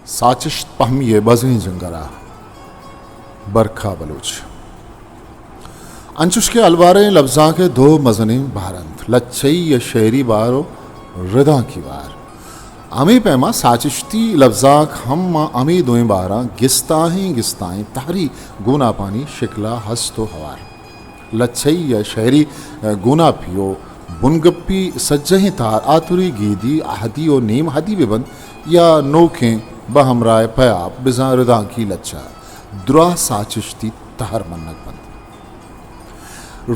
साचिश पहमिये बज़ें जंगला बरखा बलूच अंचुश के अलवारे लफ्ज़ा के दो मजनी भारंत लच्छई या शेरी बारो रिदा की बार अमी पैमा साचिश्ती लफ्ज़ाक हम अमी दोएं बारा गिस्ताहीं तारी गुना पानी शिकला हस्तो हवार लच्छई या शहरी गुना पियो बुनगप्पी सज्जही तार आतुरी गीदी आहदी और नीम हदी बिबंद या नोखें बहमराय पयाब बिजा रिदा की लच्छा द्रा साचिश्ती तहर मन्नक बंद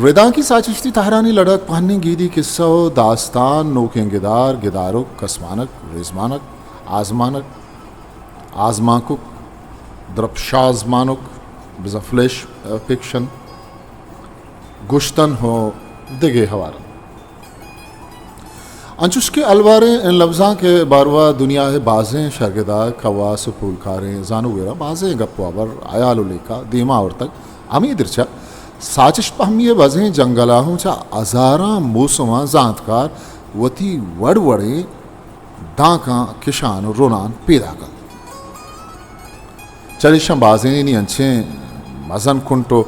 रिदा की साचिश्ती तहरानी लड़क पहनने गीदी किस्सो दास्तान नोखें गिदार गिदारुक कसमानक रिजमानक आजमानक आजमाकुक द्रपशाजमानुक बिजा फ्लैश फिक्शन गुश्तन हो दिगे हवारन अंचुश के अलवारे इन लफ्ज़ा के बारवा दुनिया है बाज़ें शर्गदार खवास फूलकारें जानू वेरा बाज़ें गप्पावर आयालुलेका दीमा और तक अमी दिरचा साचिश पहमिये बज़ें जंगलाहों चा अजारा मौसमा जानतकार वती वड़ वड़े दाका किशान रोनान पैदा कर चलिशम बाज़ें नी अंचे मजन कुंटो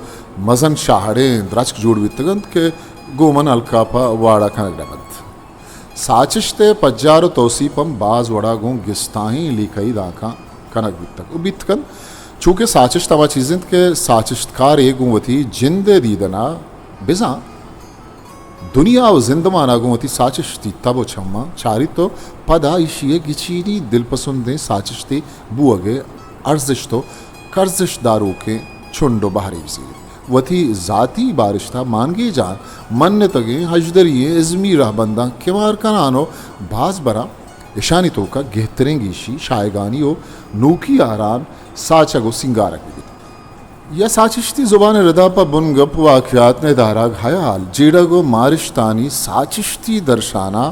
मजन शाहड़े द्रचक जोड़ वित्तगंत के गोमन अलकापा वाड़ा खनक डबंत साचिश्ते पज्जारो तोसीपम बाज वड़ा गो गिस्ताहीं लिखई दाका कनक वित्तक उबितकन चूँकि साचिश तवा चीज़ें के साचिश्तकार एक गुवती जिंदे दीदना बिजा दुनिया और जिंदमाना गुवती साचिश्ती तबो छम्मा चारी तो पदा इशिये गिचीनी दिल पसंदे साचिश्ती बुअगे अर्जिश तो कर्जिश दारू के छुंडो बाहरी वसीले वथी ज़ाती बारिश्ता मानगे जान मन तगे हजदरिये इज़मी रहबंदा किमार कनानो बाज बरा ईशानी तो का गहतरेंगीशी शायगानी ओ नूकी आरान साचगो सिंगारक भी या साचिश्ती ज़ुबान रदा पर बुन गप वाक़यात ने दाराग हयाल जेड़गो मारिश्तानी साचिश्ती दर्शाना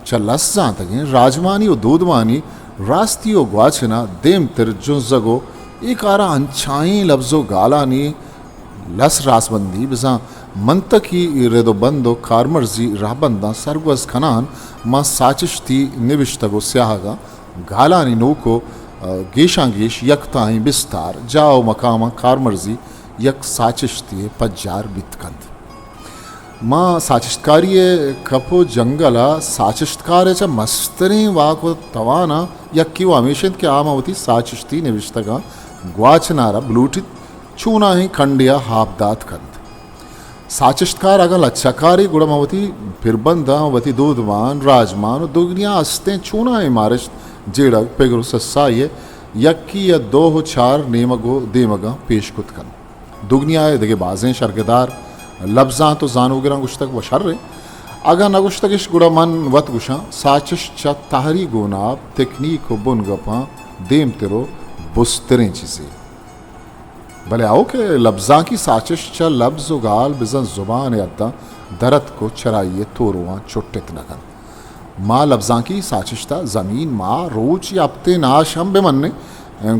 चलस जान तगे राजमानी ओ दूधमानी रास्ती ओ ग्वाचना देम तिर जुज़गो एक आरा अंछाई लफ्ज़ो गालानी लस रासबंदी बिजा मंतकी रेदो बंदो कारमर्जी राहबंदा सरगवस खनान मां साचिश्ती निविश्तगो स्याहगा गालानी नोको गेशांगेश यकताई बिस्तार जाओ मकामा कारमर्जी यक साचिश्ती पज्जार बितकंद मां साचिश्तकारिये कपो जंगला साचिश्तकारे चा मस्तरे वाको तवाना यक्की वामेशिंद के आमावती साचिश्ती निविश्तगा ग्वाचनारा ब्लूटित चूना ही खंडिया हापदात कंद साचिश्तकार अगल अच्छाकारी गुड़मावती फिरबंदा वती दूधवान राजमान दुगनिया अस्ते चूना ही मारिश जेड़क पेगरु सस्साये यक्की या दो हो चार नेमगो देमगा पेश कुत कन दुगनिया दगे बाजें शर्गदार लफ्ज़ा तो जानूगिरा गुश्तक व शर्रे अगा नगुश्तकिश गुड़मन वत गुशा साचिश चा ताहरी गोनाब तकनीक बुन गपा देम तिरो बुस्तरें चीज़ें भले आओ के लफ्ज़ा की साचिश चा लफ्ज़ गाल बिजन ज़ुबान अद्दा दरत को चराइए तोरुआ चुट्टित नगन माँ लफ्ज़ा की साचिश्ता ज़मीन माँ रोच या अपते नाश हम बेमन्ने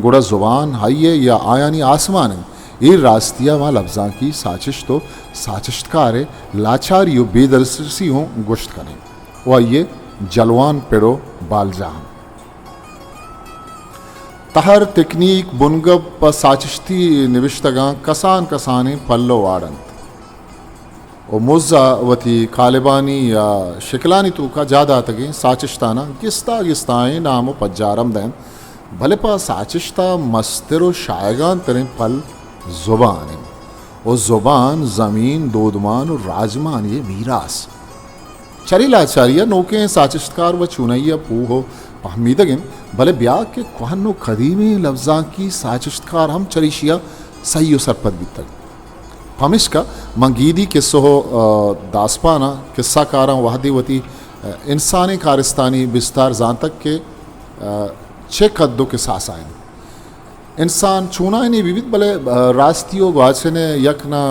गुड़ा ज़ुबान हाइये या आयानी आसमान ये रास्तिया माँ लफ्ज़ा की साचिश तो साचिश्तकारे लाचारियों बेदरसी हों गुश्त करें वह ये जलवान पेड़ो बालजाम तहर तकनीक बुनगब प साचिश्ती निविश्तगा कसान कसाने पल्लो वाड़ंत ओ मुज़्ज़ा वती खालिबानी या शिकलानी तो का ज़्यादा तगे साचिश्ताना गिस्ता गिस्ताएं नामो पज्जारम दैन भले पा साचिश्ता मस्तिरो शायगान तरें पल ज़ुबान ओ ज़ुबान ज़मीन दोदमान और राजमान ये मीरास चरिलाचारिया नोके साचिश्तकार व चुनैया पूहो पहमीदगिन भले ब्याह के कहनो खदीमी लफ्ज़ा की साचिश्तकार हम चरिशिया सही सरपद भी तक हमिश का मंगीदी किस्सो दासपाना किस्सा कारा वहदीवती इंसानी कारिस्तानी बिस्तार जान तक के छः कद्दों के सास आए इंसान चूना नहीं विविध भले रास्तियों ग्वाचने यक ना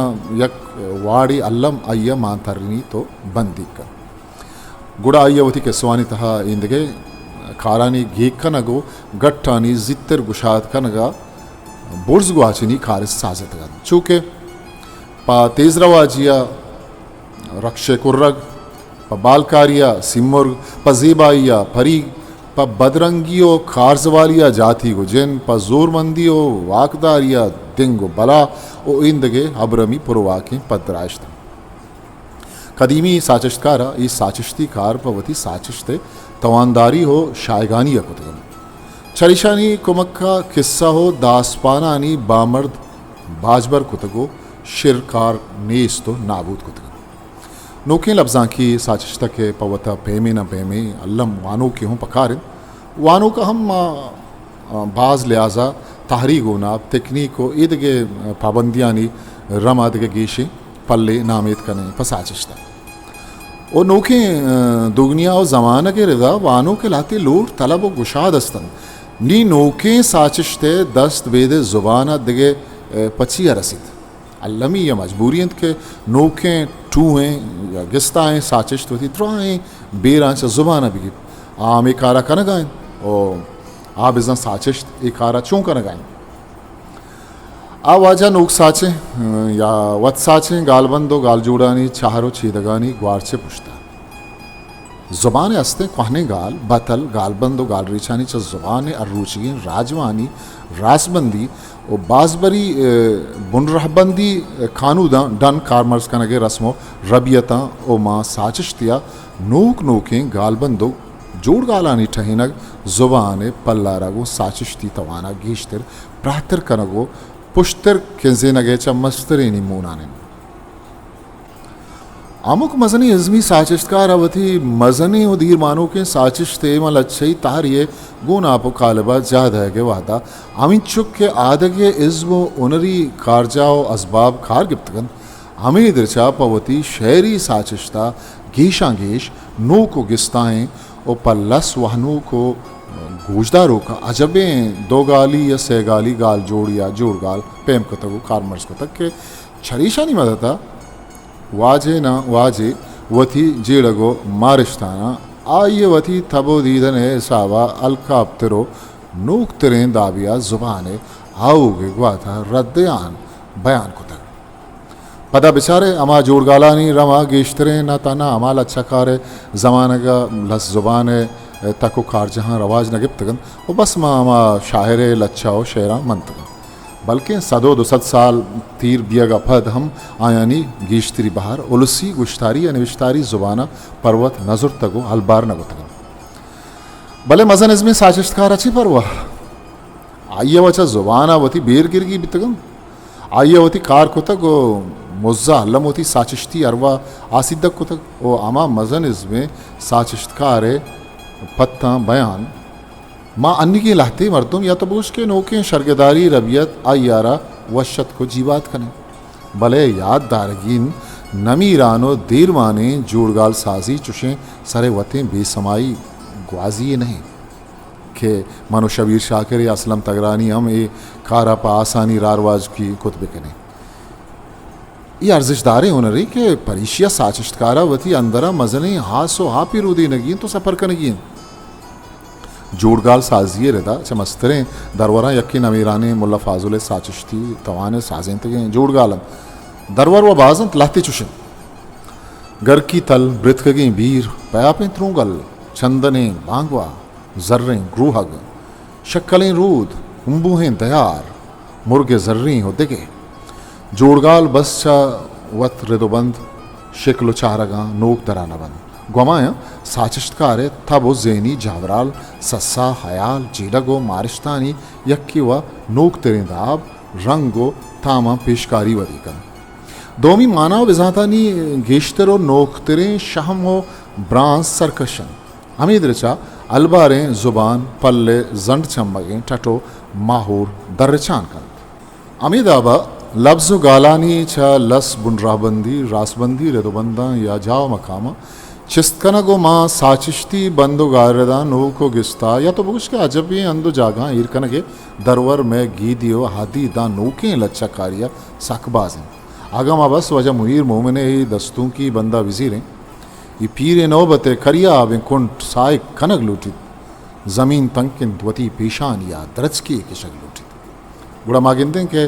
यक वाड़ी अल्लम अय्या मांतरनी तो बंदी कर गुड़ा अय्यवती के स्वानी तहा इंदगे खारानी गेकनगो गट्टानी जित्तर गुशात कनगा बुर्ज गुआचिनी खारिस साजत गन चूँकि पा तेजरवाजिया रक्षे कुर्रग प बालकारिया सिम्मुर्ग प ज़ेबाइया परी प प बदरंगियो खारजवालिया जाती गो जिन प जोरमंदियो वाकदारिया दिंगो बला ओ इंदगे अब्रमी पुरवाके पदराश्तम कदीमी साचिशकारा ई साचिश्ती कार पवती साचिश्ते तवानदारी हो शायगानी अकुतगम चरिशानी कुमक्का किस्सा हो दासपानानी बामर्द बाजबर कुतगो शिरकार नेस्तो नाबूद कुतगम नोके लफ्ज़ां की साचिश्ता के पवता पेमे न पेमे अल्लम वानो के हों पकारिन वानो का हम बाज लिहाजा तहरीक नाब तकनीक को ईदगे पाबंदियानी रमादगे गीशे पल्ले नामेद कने पसाचिश्ता और नोके दुगनिया और ज़माना के रिदा वानो के लाते लूट तलब व गुशाद अस्तन नी नोके साचिश्ते दस्त बेदे ज़ुबाना दिगे पचिया रसीद अल्लमी या मजबूरियत के नोके टूहें या गिस्ताएँ साचिश्त होती त्राएँ बेरां से ज़ुबाना भी आम एकारा का नगाएं और आप इज़ा साचिश्त एकारा चूँ का नगाएं आवाजा नोक साचे या वत साचे गालबंदो गालजूड़ानी चाहरो छीदगानी ग्वारचे पुश्ता ज़ुबान अस्ते कहने गाल बतल गालबंदो गालरीचानी च ज़ुबान अर्रूचियन राजवानी रासबंदी और बाजबरी बुनरहबंदी खानूदा डन कारमर्स कनगे रस्मो रबियता ओ माँ साचिश्तिया नोक नोकें गालबंदो जोड़ गालानी ठहिनग ज़ुबान पल्लारगो साचिश्ती तवाना गीश्तर प्रातर कनगो पुश्तर केंजे नगे च मस्तरेनी मूनाने अमुक मजनी इज़मी साचिश्तकार अवधि मजनी उदीर मानो के साचिश्ते मल अच्छी तारिये गुण आपो कालबा जाद है के वादा अमिन चुक के आदगे इज़्मो उनरी कारजाओ असबाब खार गिप्तगन हमें दरचा पवती शहरी साचिश्ता गेशा गेश नो को गिस्ताएं और पल्लस वहनों को गोजदारों का अजबें दो गाली या से गाली गाल जोड़ या जोड़ गाल पेम को तक कारमर्स को तक के छरीशा नहीं मदता वाजे ना वाजे वथी जेड़गो मारिश्ताना आइए वथी तबो दीदने सावा अलकाप्तरो नूक तेरें दाबिया ज़ुबाने आओगे ग्वाथा रद्दयान बयान को तक पदा बेचारे अमा जोड़ गालानी रमा गेश्तरे ना ताना अमाल अच्छा कारे ज़माने का लस ज़ुबाने तको कार जहाँ रवाज नगिप्तगन और बस माँ शायरे लच्छाओ शेरा मंतगन बल्कि सदो 200 साल तीर बियगा फद हम आयानी गीश्तरी बहार उलसी गुश्तारी या निविश्तारी ज़ुबाना पर्वत नज़र तगो अलबार नगोतगन भले मज़न इसमें साचिश्तकार अच्छी परवा आइया वचा ज़ुबाना वती बेर गिरगी बितगन आइया वती कार को तक मुज़्ज़ा हल्लम होती साचिश्ती अरवा आसिदक को तक ओ आमा मज़न इसमें साचिश्तकार पत्ता बयान माँ अन्य के लाते मर्दुम या तो बुश के नोके शर्गदारी रबियत आयारा वशत को जीवात कने भले याद दारगीन नमी रानो देर माने जोड़गाल साजी चुशें सरे वतें बेसमाई ग्वाजी नहीं के मनो शबीर शाकिर या असलम तगरानी हम ए कारा पा आसानी रारवाज की कुतबे कने ये अर्जिशदारें होने रही कि परिशिया साचिश्तकारा वती अंदरा मजने हासो हापी रूदी नगीन तो सफर कनगीन जोड़गाल साजिए रदा चमस्तरें दरवरा यक्की नमीराने मुल्ला फाजुल साचिश्ती तवाने साजें तगे जोड़गालम दरवर व बाजंत लाते चुशन घर की तल ब्रिथकगें बीर पयापें त्रुंगल चंदने बांगवा जर्रें ग्रूहग शक्कलें रूद उम्बूहें दयार मुर्गे जर्री हो दिगे जोड़गाल बस्चा वत रिदोबंद शिकलो चारगा नोक दराना बंद गुमाया साचिश्तकारे तबो ज़ेनी जावराल सस्सा हयाल जीडगो मारिश्तानी यक्की व नोक तेरेंदाब रंगो तामा पेशकारी वदीकन दोमी मानव विजातानी गेश्तरो नोक तेरें शहमो ब्रांस सरकशन हमीदरचा अलबारें ज़ुबान पल्ले जंड चम्मगें टटो माहूर दर्रचान कन अमीदाबा लफ्ज़ गालानी छा लस बुनराबंदी रासबंदी रेदोबंदा या जाओ मकामा चिस्तकनगो माँ साचिश्ती बंदो गारदा नो को गिस्ता या तो बुश के अजबी अंदो जागा ईरकनगे दरवर में गीदियो हादी दा नोके लच्चा कारिया साकबाजें आगम बस वजह मुहीर मोमिने ही दस्तों की बंदा वजीरें ये पीरे नौबते करिया आवें कुंट साय कनग लूटी ज़मीन तंकिन वती पेशान या दरज की शक लूटी गुड़ा मागिंदे के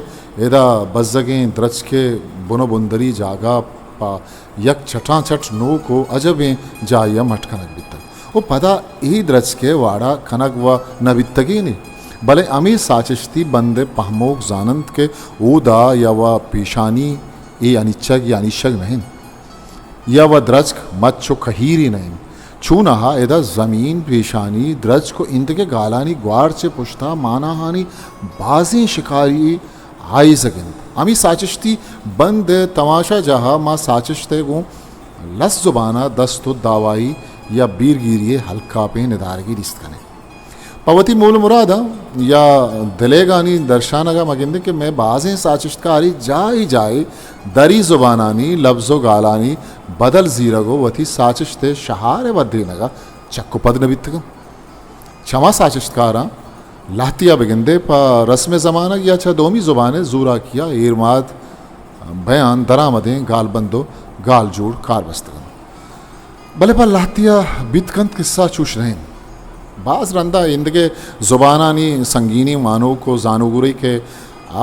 एदा बज़गें दरज के बुनो बुंदरी जागा पा यक छटा छट नो को अजबें जाया मटकनक बिता वो पदा ई द्रच के वाड़ा खनक व नबितगी नहीं भले अमी साचिश्ती बंदे पहमोक जानंत के ऊदा या व पेशानी ए अनिच्छक या अनिच्छक नहीं या व द्रज मच्छो खहीरी नहीं छू नहा एदा ज़मीन पेशानी द्रज को इंद के गालानी ग्वार से पुश्ता माना हानी बाजी शिकारी आई सकें अमी साचिश्ती बंद तमाशा जहा माँ साचिश्ते को लस जुबाना दस्तु दावाई या बीरगिरिये हल्का पे निदारगी रिस्त कने पवती मूल मुरादा या दिलेगानी दर्शानगा मगिंदे कि मैं बाजें साचिश्तकारी जाई जाए दरी जुबानानी लफ्ज़ो गालानी बदल जीरगो वती साचिश्ते शहारे वद्दीनगा चक्कु पद नबितगम क्षमा साचिश्तकारा लातिया बगिंदे प रस्म ज़माना या छ दोमी ज़ुबाने जूरा किया एरमाद बयान दरामदें गाल बंदो गाल जोड़ कार बस्तगन भले पर लातिया बितकंत किस्सा चूश रहें बाज रंदा इंदगे ज़ुबानानी संगीनी मानो को जानूगुरी के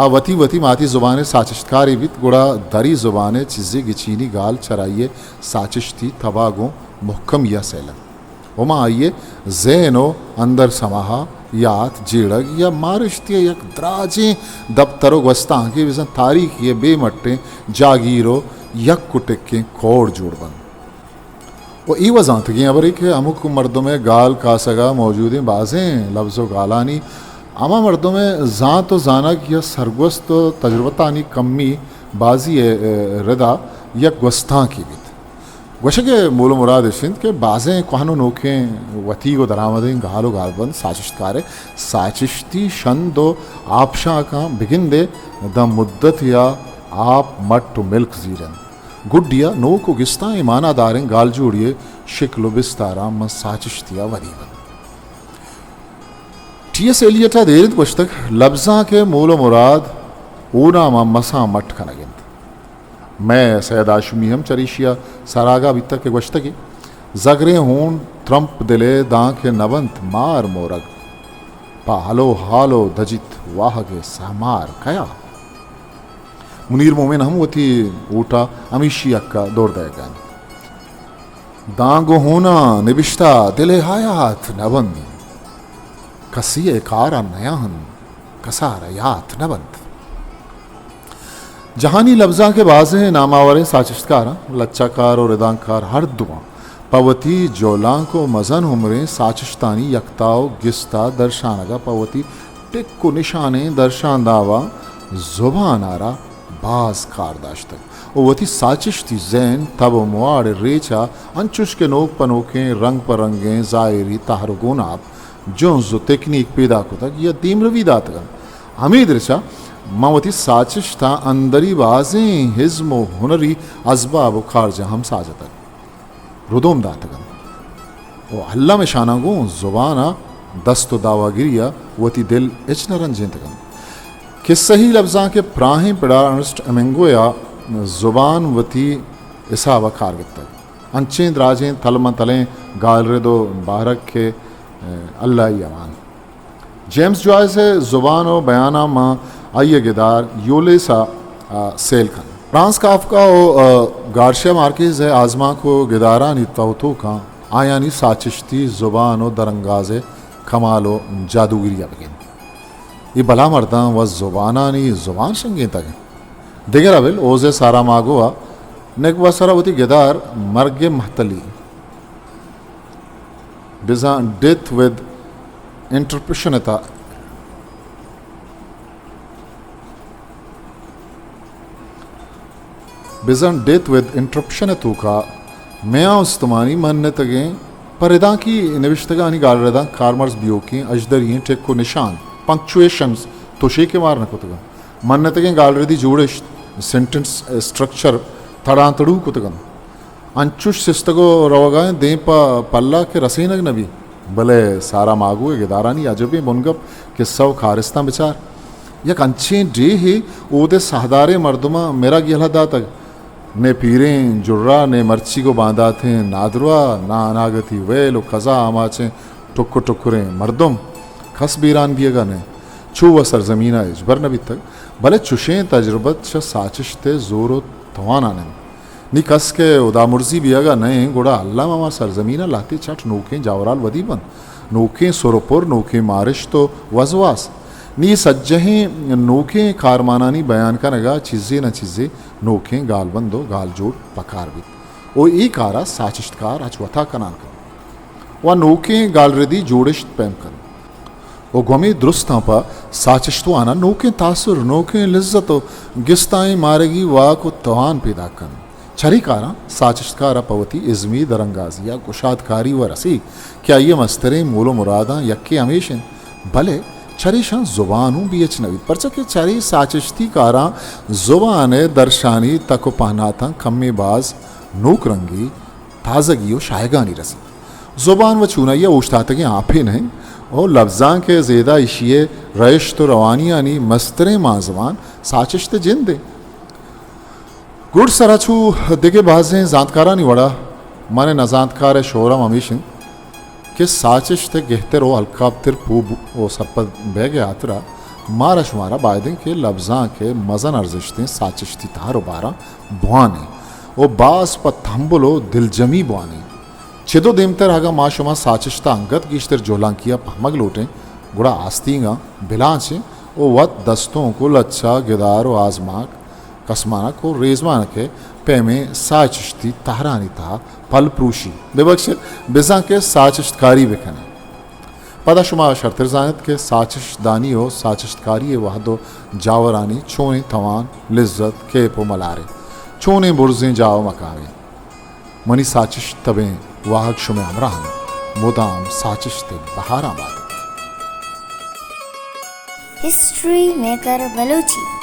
वती वती माती ज़ुबाने साचिश्तकारी बित गुड़ा दरी ज़ुबाने चिज़े गिचीनी गाल चराइए साचिश्ती तबागों मुहकम या सेलन उमा आइए जैनो अंदर समाहा यात जेड़ग या मारिश्ती यक द्राजे दफ्तरो गस्ता के विजन तारीख ये बेमट्टे जागीरो यक कुटिक कोड़ जोड़ बन वो ई वजांत की अबर के अमुक मर्दों में गाल कासगा मौजूद हैं बाजें लफ्ज़ो गालानी अमा मर्दों में जां तो जानक या सरगोस्त तजुर्बतानी कमी बाजी रदा या गस्ता की बित गोशे के मूल मुराद इशिंद के बाजें कहनो नोकें वती को दरामदें गालो गालबंद साचिश्तकारे साचिश्ती शंदो आपशा का बिगिन दे द मुद्दत या आप मट टू मिल्क जीरन गुड्डिया नो को गिस्ता ईमाना दारें गाल जोड़िए शिकलो बिस्तारा म साचिश्तिया वरीबन टी.एस. एलियटा देरित पुस्तक लफ्ज़ा के मूल मुराद ऊना मा मसा मट खनगिंद मैं सैयद आशमी हम चरीशिया सरागा बित्ता के गोश्तगी जगरे हून त्रंप दिले दां के नवंत मार मोरग पालो हालो दजित वाह के समार कया मुनीर मोमिन हम वती ऊटा अमीशी अक्का दौड़ देगा दांगो होना निबिश्ता दिले हायात नवंद कसी एकारा नयाहन कसारा यात नवंद जहानी लफ्ज़ा के बाज़े नामावरें साचिश्तकारा लच्चाकार और रिदांकार हर दुआ पवती जोलां को मजन उमरें साचिश्तानी यकताओ गिस्ता दर्शानगा पवती टिक को निशाने दर्शान दावा जुबान आरा बाज कारदाश्तक ओ वती साचिश्ती जैन तब मुआड़ रेचा अंचुश के नोक पनोकें रंग पर रंगें ज़ायरी ताहर गुनाब जो टेक्निक पैदा को तक या तीम्रवी दातगन हमीद रिचा मावती साचिश्ता अंदरी बाजें हिज्मो हुनरी अजबाब खारजा हम साजतक रुदोम दातगन ओ अल्लाह में शाना गो जुबाना दस्तो दावागिरिया वती दिल इचनरन जेंतगन कि सही लफ्ज़ा के प्राहें पड़ा अनस्ट अमेंगोया जुबान वती इसा वखार तक अंचें द्राजें तलम तलें गालरे दो बारक के अल्लाह यमान जेम्स जॉयस है जुबान और बयाना माँ आइए गिदार योले सा सेल खन फ्रांस काफ्का ओ गार्शिया मार्केज है आजमा को गिदारा निताउतो का आयानी साचिश्ती जुबान और दरंगाजे कमालो जादूगिरिया बगिन ये भला मर्दा व जुबाना नी जुबान संगे तक दिगर अबिल ओजे सारा मागोआ नेक वसरावती गिदार मर्गे महतली बिजा डेथ विद इंटरप्रेशनता बिजन डेथ विद इंटरप्शन का मैं उस्तमानी मन तगे परिदा की निविष्टगानी गाल रदा कार्मर्स बियो की अजदरी टेक को निशान पंक्चुएशंस तोशे के मारना को तगा मन तगे गाल रदी जोड़े सेंटेंस स्ट्रक्चर थड़ा तड़ू को तगन अंचुश सिस्तगो रोगा दे पल्ला के रसीनग नबी भले सारा मागू गिदारानी अजबे मुनगब के सव खारिस्ता बिचार यक अंचे डे ही ओदे सहदारे मर्दमा मेरा गिला दा तक ने पीरें जुर्रा ने मर्ची को बांधा थे नादरवा ना अनागति वे लो खजा आमाचे टुक्को टुक्कुरे मर्दम खस बीरान बियगा ने छू व सरजमीना इजबर नबी तक भले चुशें तजुर्बत श साचिश्ते जोरो तवाना ने नी कस के उदामुर्जी बियागा नए गुड़ा अल्लाह मामा सरजमीना लाती चट नोके जावराल वदीबन नोके सुरपुर नोके मारिश तो वजवास नी सज्जहें नोके कारमानानी बयान का नगा चीज़ें न चीज़ें नोके गाल बंदो गाल जोड़ पकार भी ओ ई कारा साचिश्तकार अचवथा कनान कर व नोके गाल रदी जोड़िश पैम कर वो गमी दुरुस्त पा साचिश्तो आना नोके तासुर नोके लिज्जतो गिस्ताएं मारेगी वाह को तवान पैदा कर छरी कारा साचिश्तकारा पवती इज़मी दरंगाजिया कुशादकारी व रसी क्या ये मस्तरे मूलो मुरादा यक्के हमेशन भले छरीशां ज़ुबानों बीच नवी परचा के छरी साचिश्ती कारा ज़ुबान दर्शानी तको पहनाता कम्मे बाज नोक रंगी ताजगी और शायगानी रसी ज़ुबान व चुनाइया उश्ताते के आपे नहीं और लफ्ज़ां के ज़ेदा इशिये रयश तो रवानियानी मस्तरे माजवान साचिश्त जिंदे गुड़ सराचू दिगे बाजें जानकारा नहीं वड़ा माने नजानकार शोरम हमीशन कि साचिश ते गहतर ओ अलकाबतिर पूब ओ सरपद बह गया आतरा मारा शुमारा बायदें के लफ्ज़ां के मज़न अर्जिशतें साचिश्ती तारो बारा बुआने ओ बास पर थम्बलो दिलजमी बुआने छिदो देमतर आगा माशुमा साचिश्ता अंगत गिश्तर जोलांकिया पहमग लोटें गुड़ा आस्तींगा बिलाचे ओ वत दस्तों को लच्छा गिदार ओ आजमाक कसमाना को रेजमान के पैमे साचिश्ती तहरानी था पल प्रूशी बेबक्श बिजा के साचिश्तकारी बिखने पदा शुमा शर्तर जानत के साचिश्तदानी हो साचिश्तकारी वहदो जावरानी छोने तवान लिज्जत के पो मलारे छोने बुर्जें जाओ मकावे मनी साचिश तबें वाहक शुमे अमराहन मुदाम साचिश्ते बहारा बात हिस्ट्री मेकर बलूची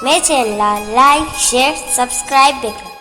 मेरे channel like share subscribe baker